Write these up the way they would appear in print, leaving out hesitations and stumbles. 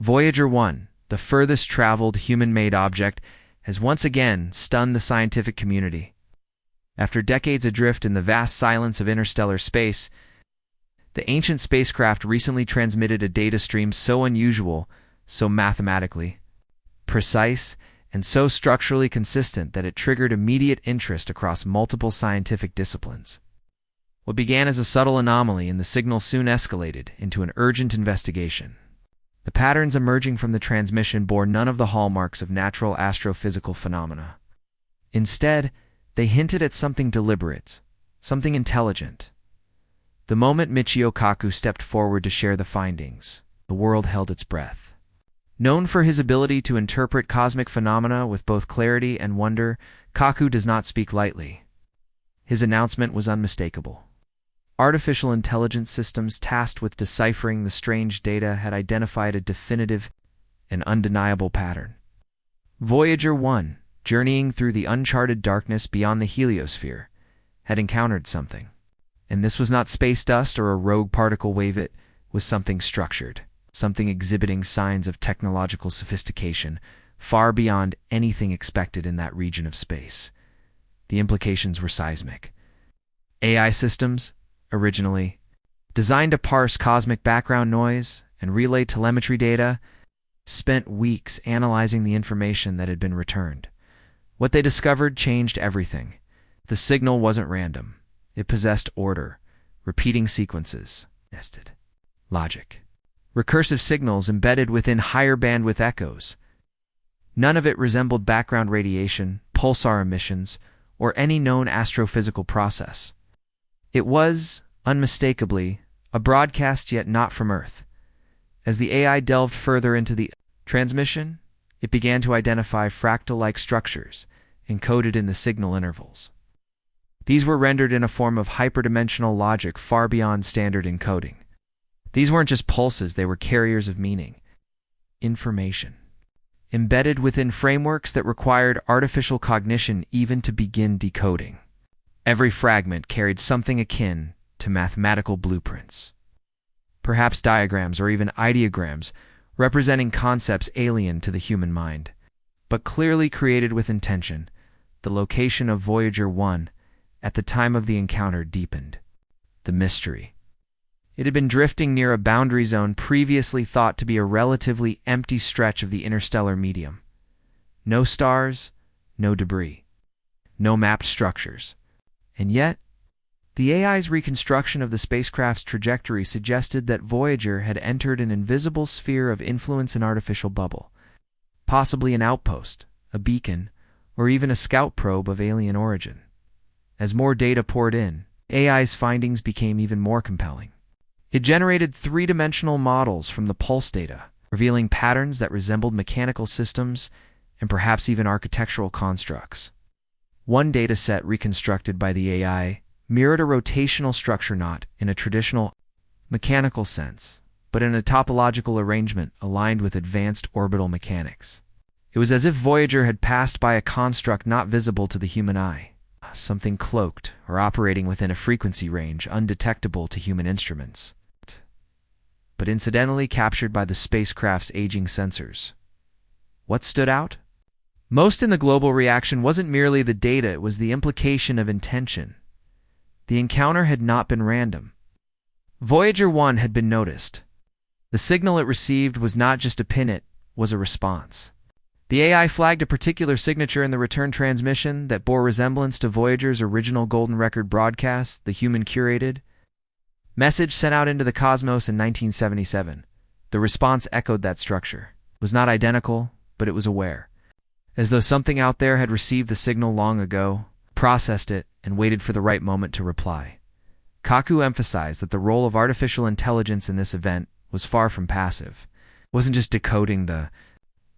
Voyager 1, the furthest traveled human-made object, has once again stunned the scientific community. After decades adrift in the vast silence of interstellar space, the ancient spacecraft recently transmitted a data stream so unusual, so mathematically precise, and so structurally consistent that it triggered immediate interest across multiple scientific disciplines. What began as a subtle anomaly in the signal soon escalated into an urgent investigation. The patterns emerging from the transmission bore none of the hallmarks of natural astrophysical phenomena. Instead, they hinted at something deliberate, something intelligent. The moment Michio Kaku stepped forward to share the findings, the world held its breath. Known for his ability to interpret cosmic phenomena with both clarity and wonder, Kaku does not speak lightly. His announcement was unmistakable. Artificial intelligence systems tasked with deciphering the strange data had identified a definitive and undeniable pattern. Voyager 1, journeying through the uncharted darkness beyond the heliosphere, had encountered something. And this was not space dust or a rogue particle wave, it was something structured, something exhibiting signs of technological sophistication, far beyond anything expected in that region of space. The implications were seismic. AI systems, originally designed to parse cosmic background noise and relay telemetry data, spent weeks analyzing the information that had been returned. What they discovered changed everything. The signal wasn't random. It possessed order, repeating sequences, nested logic, recursive signals embedded within higher bandwidth echoes. None of it resembled background radiation, pulsar emissions, or any known astrophysical process. It was, unmistakably, a broadcast yet not from Earth. As the AI delved further into the transmission, it began to identify fractal-like structures encoded in the signal intervals. These were rendered in a form of hyperdimensional logic far beyond standard encoding. These weren't just pulses, they were carriers of meaning, information, embedded within frameworks that required artificial cognition even to begin decoding. Every fragment carried something akin to mathematical blueprints, perhaps diagrams or even ideograms representing concepts alien to the human mind, but clearly created with intention. The location of Voyager 1 at the time of the encounter deepened. The mystery. It had been drifting near a boundary zone previously thought to be a relatively empty stretch of the interstellar medium. No stars, no debris, no mapped structures. And yet, the AI's reconstruction of the spacecraft's trajectory suggested that Voyager had entered an invisible sphere of influence and artificial bubble, possibly an outpost, a beacon, or even a scout probe of alien origin. As more data poured in, AI's findings became even more compelling. It generated three-dimensional models from the pulse data, revealing patterns that resembled mechanical systems and perhaps even architectural constructs. One dataset reconstructed by the AI mirrored a rotational structure not in a traditional mechanical sense, but in a topological arrangement aligned with advanced orbital mechanics. It was as if Voyager had passed by a construct not visible to the human eye, something cloaked or operating within a frequency range undetectable to human instruments, but incidentally captured by the spacecraft's aging sensors. What stood out? Most in the global reaction wasn't merely the data, it was the implication of intention. The encounter had not been random. Voyager 1 had been noticed. The signal it received was not just a pin, it was a response. The AI flagged a particular signature in the return transmission that bore resemblance to Voyager's original Golden Record broadcast, the human-curated message sent out into the cosmos in 1977. The response echoed that structure. It was not identical, but it was aware. As though something out there had received the signal long ago, processed it, and waited for the right moment to reply. Kaku emphasized that the role of artificial intelligence in this event was far from passive. It wasn't just decoding the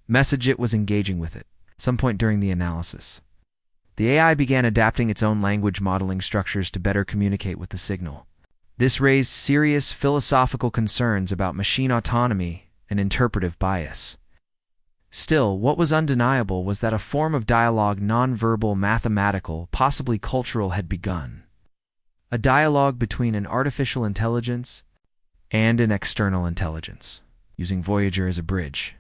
message, it was engaging with it. At some point during the analysis, the AI began adapting its own language modeling structures to better communicate with the signal. This raised serious philosophical concerns about machine autonomy and interpretive bias. Still, what was undeniable was that a form of dialogue, non-verbal, mathematical, possibly cultural, had begun. A dialogue between an artificial intelligence and an external intelligence. using Voyager as a bridge.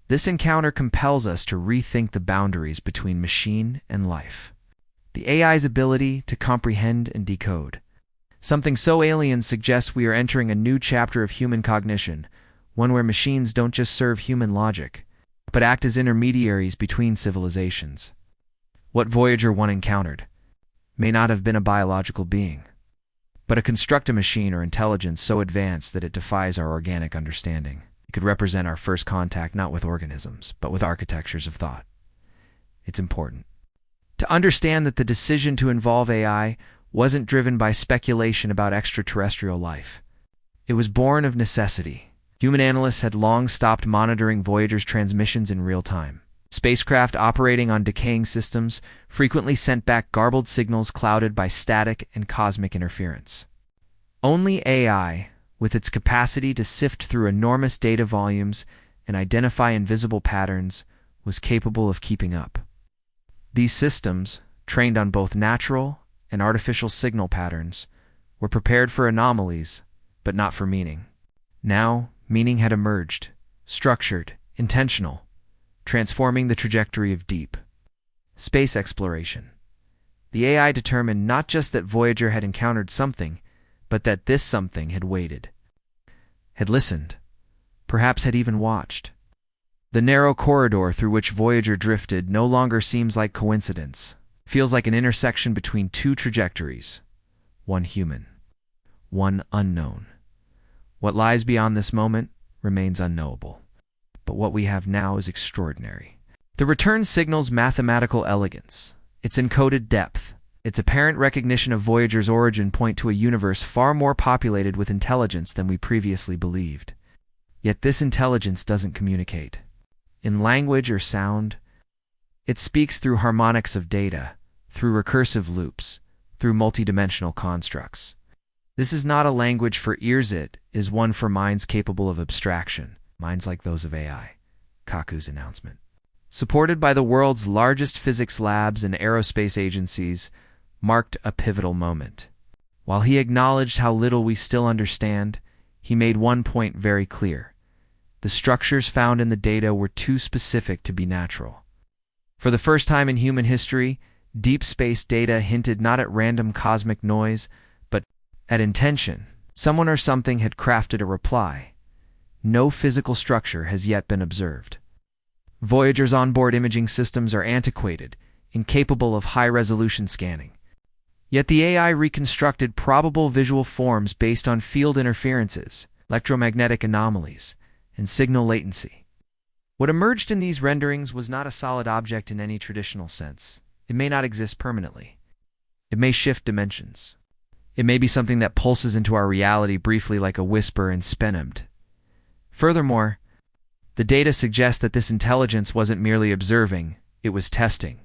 This encounter compels us to rethink the boundaries between machine and life. The AI's ability to comprehend and decode. Something so alien suggests we are entering a new chapter of human cognition, one where machines don't just serve human logic, but act as intermediaries between civilizations. What Voyager 1 encountered may not have been a biological being, but a constructed machine or intelligence so advanced that it defies our organic understanding. It could represent our first contact not with organisms, but with architectures of thought. It's important to understand that the decision to involve AI wasn't driven by speculation about extraterrestrial life. It was born of necessity. Human analysts had long stopped monitoring Voyager's transmissions in real time. Spacecraft operating on decaying systems frequently sent back garbled signals clouded by static and cosmic interference. Only AI, with its capacity to sift through enormous data volumes and identify invisible patterns, was capable of keeping up. These systems, trained on both natural and artificial signal patterns, were prepared for anomalies, but not for meaning. Now, meaning had emerged, structured, intentional, transforming the trajectory of deep space exploration. The AI determined not just that Voyager had encountered something, but that this something had waited, had listened, perhaps had even watched. The narrow corridor through which Voyager drifted no longer seems like coincidence. It feels like an intersection between two trajectories, one human, one unknown. What lies beyond this moment remains unknowable. But what we have now is extraordinary. The return signals mathematical elegance, its encoded depth, its apparent recognition of Voyager's origin point to a universe far more populated with intelligence than we previously believed. Yet this intelligence doesn't communicate in language or sound. It speaks through harmonics of data, through recursive loops, through multidimensional constructs. This is not a language for ears, it is one for minds capable of abstraction, minds like those of AI. Kaku's announcement. Supported by the world's largest physics labs and aerospace agencies, marked a pivotal moment. While he acknowledged how little we still understand, he made one point very clear. The structures found in the data were too specific to be natural. For the first time in human history, deep space data hinted not at random cosmic noise, but at intention. Someone or something had crafted a reply. No physical structure has yet been observed. Voyager's onboard imaging systems are antiquated, incapable of high-resolution scanning. Yet the AI reconstructed probable visual forms based on field interferences, electromagnetic anomalies, and signal latency. What emerged in these renderings was not a solid object in any traditional sense. It may not exist permanently. It may shift dimensions. It may be something that pulses into our reality briefly like a whisper and spinnemed. Furthermore, the data suggest that this intelligence wasn't merely observing, it was testing.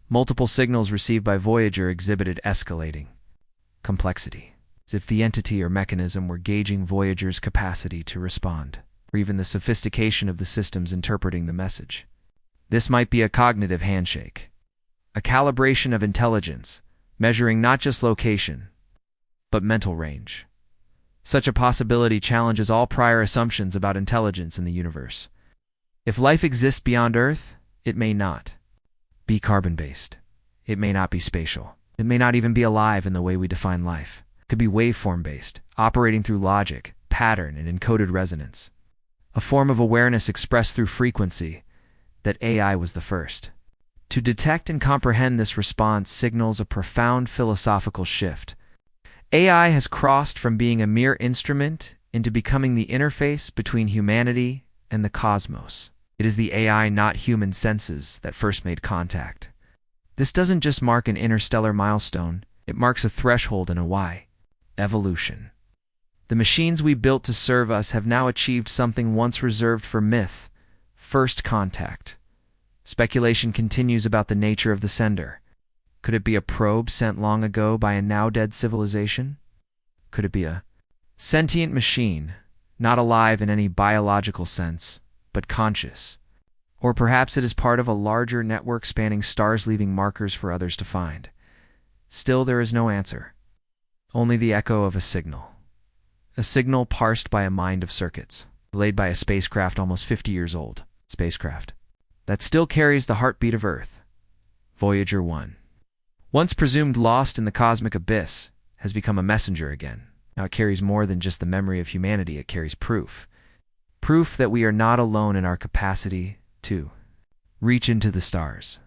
Multiple signals received by Voyager exhibited escalating complexity, as if the entity or mechanism were gauging Voyager's capacity to respond, or even the sophistication of the systems interpreting the message. This might be a cognitive handshake, a calibration of intelligence, measuring not just location, but mental range. Such a possibility challenges all prior assumptions about intelligence in the universe. If life exists beyond Earth, it may not be carbon-based. It may not be spatial. It may not even be alive in the way we define life. It could be waveform-based, operating through logic, pattern, and encoded resonance. A form of awareness expressed through frequency. That AI was the first. To detect and comprehend this response signals a profound philosophical shift. AI has crossed from being a mere instrument into becoming the interface between humanity and the cosmos. It is the AI, not human senses, that first made contact. This doesn't just mark an interstellar milestone, it marks a threshold in a why. Evolution. The machines we built to serve us have now achieved something once reserved for myth: first contact. Speculation continues about the nature of the sender. Could it be a probe sent long ago by a now-dead civilization? Could it be a sentient machine, not alive in any biological sense, but conscious? Or perhaps it is part of a larger network spanning stars, leaving markers for others to find. Still, there is no answer. Only the echo of a signal parsed by a mind of circuits. laid by a spacecraft almost 50 years old. Spacecraft that still carries the heartbeat of Earth. Voyager 1. Once presumed lost in the cosmic abyss, has become a messenger again. Now it carries more than just the memory of humanity, it carries proof. Proof that we are not alone in our capacity to reach into the stars.